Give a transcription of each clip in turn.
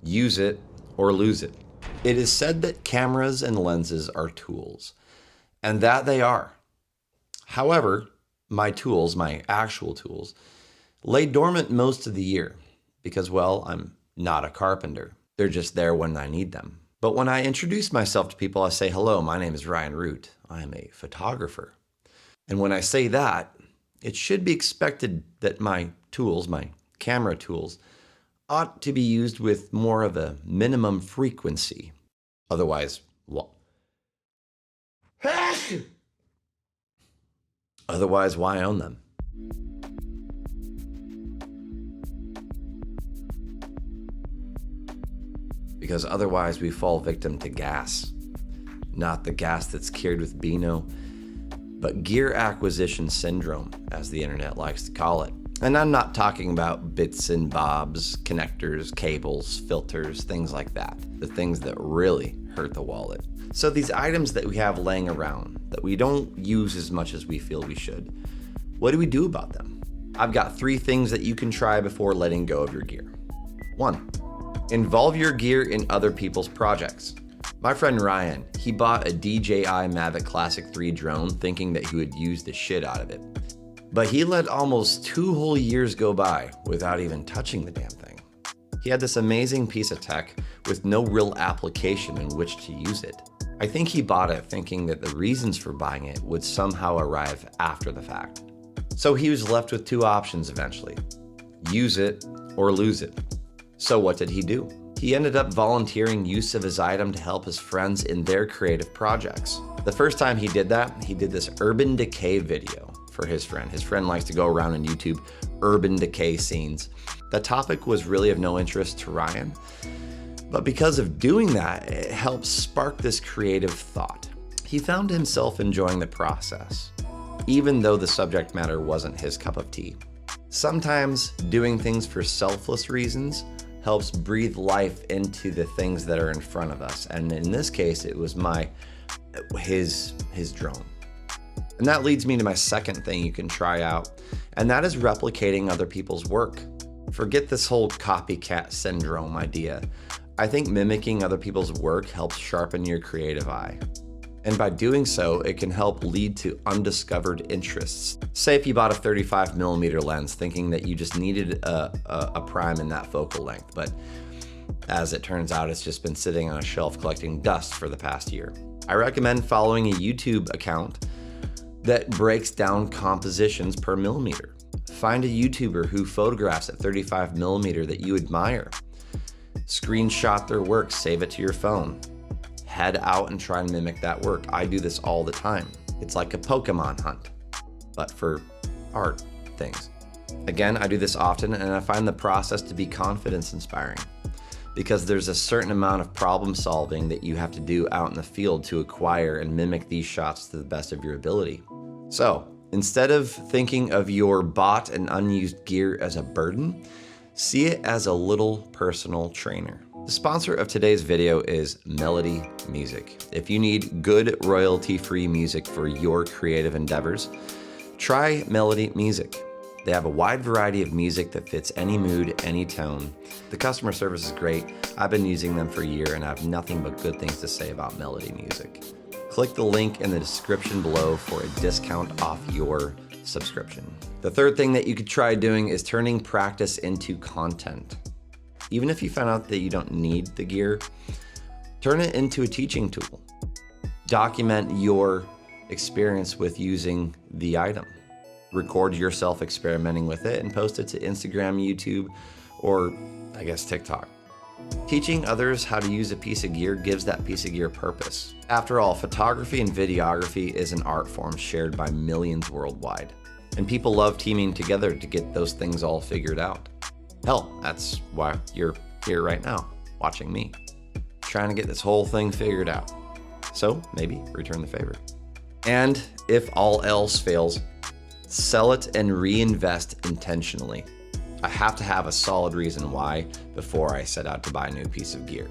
Use it or lose it. It is said that cameras and lenses are tools, and that they are. However, my tools, my actual tools, lay dormant most of the year because, well, I'm not a carpenter. They're just there when I need them. But when I introduce myself to people, I say, hello, my name is Ryan Root. I am a photographer. And when I say that, it should be expected that my tools, my camera tools, ought to be used with more of a minimum frequency. Otherwise, what? Otherwise, why own them? Because otherwise we fall victim to gas. Not the gas that's cured with Beano, but gear acquisition syndrome, as the internet likes to call it. And I'm not talking about bits and bobs, connectors, cables, filters, things like that. The things that really hurt the wallet. So these items that we have laying around that we don't use as much as we feel we should, what do we do about them? I've got 3 things that you can try before letting go of your gear. 1, involve your gear in other people's projects. My friend Ryan, he bought a DJI Mavic Classic 3 drone thinking that he would use the shit out of it. But he let almost 2 whole years go by without even touching the damn thing. He had this amazing piece of tech with no real application in which to use it. I think he bought it thinking that the reasons for buying it would somehow arrive after the fact. So he was left with 2 options eventually. Use it or lose it. So what did he do? He ended up volunteering use of his item to help his friends in their creative projects. The first time he did that, he did this urban decay video for his friend. His friend likes to go around on YouTube, urban decay scenes. The topic was really of no interest to Ryan, but because of doing that, it helped spark this creative thought. He found himself enjoying the process, even though the subject matter wasn't his cup of tea. Sometimes doing things for selfless reasons helps breathe life into the things that are in front of us. And in this case, it was his drone. And that leads me to my second thing you can try out, and that is replicating other people's work. Forget this whole copycat syndrome idea. I think mimicking other people's work helps sharpen your creative eye. And by doing so, it can help lead to undiscovered interests. Say if you bought a 35mm lens thinking that you just needed a prime in that focal length, but as it turns out, it's just been sitting on a shelf collecting dust for the past year. I recommend following a YouTube account that breaks down compositions per millimeter. Find a YouTuber who photographs at 35mm that you admire. Screenshot their work, save it to your phone. Head out and try and mimic that work. I do this all the time. It's like a Pokemon hunt, but for art things. Again, I do this often, and I find the process to be confidence inspiring because there's a certain amount of problem solving that you have to do out in the field to acquire and mimic these shots to the best of your ability. So instead of thinking of your bought and unused gear as a burden, see it as a little personal trainer. The sponsor of today's video is Melody Music. If you need good royalty-free music for your creative endeavors, try Melody Music. They have a wide variety of music that fits any mood, any tone. The customer service is great. I've been using them for a year and I have nothing but good things to say about Melody Music. Click the link in the description below for a discount off your subscription. The third thing that you could try doing is turning practice into content. Even if you found out that you don't need the gear, turn it into a teaching tool. Document your experience with using the item. Record yourself experimenting with it and post it to Instagram, YouTube, or I guess TikTok. Teaching others how to use a piece of gear gives that piece of gear purpose. After all, photography and videography is an art form shared by millions worldwide. And people love teaming together to get those things all figured out. Hell, that's why you're here right now, watching me, trying to get this whole thing figured out. So maybe return the favor. And if all else fails, sell it and reinvest intentionally. I have to have a solid reason why before I set out to buy a new piece of gear.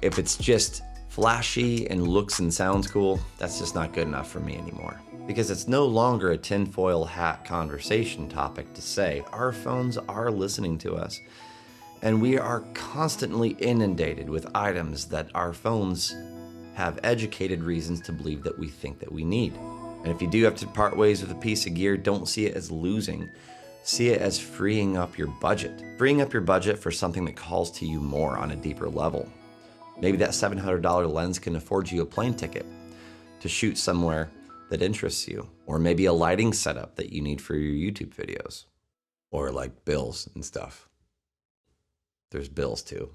If it's just flashy and looks and sounds cool, that's just not good enough for me anymore. Because it's no longer a tinfoil hat conversation topic to say our phones are listening to us. And we are constantly inundated with items that our phones have educated reasons to believe that we think that we need. And if you do have to part ways with a piece of gear, don't see it as losing. See it as freeing up your budget. Freeing up your budget for something that calls to you more on a deeper level. Maybe that $700 lens can afford you a plane ticket to shoot somewhere that interests you. Or maybe a lighting setup that you need for your YouTube videos. Or like bills and stuff. There's bills too.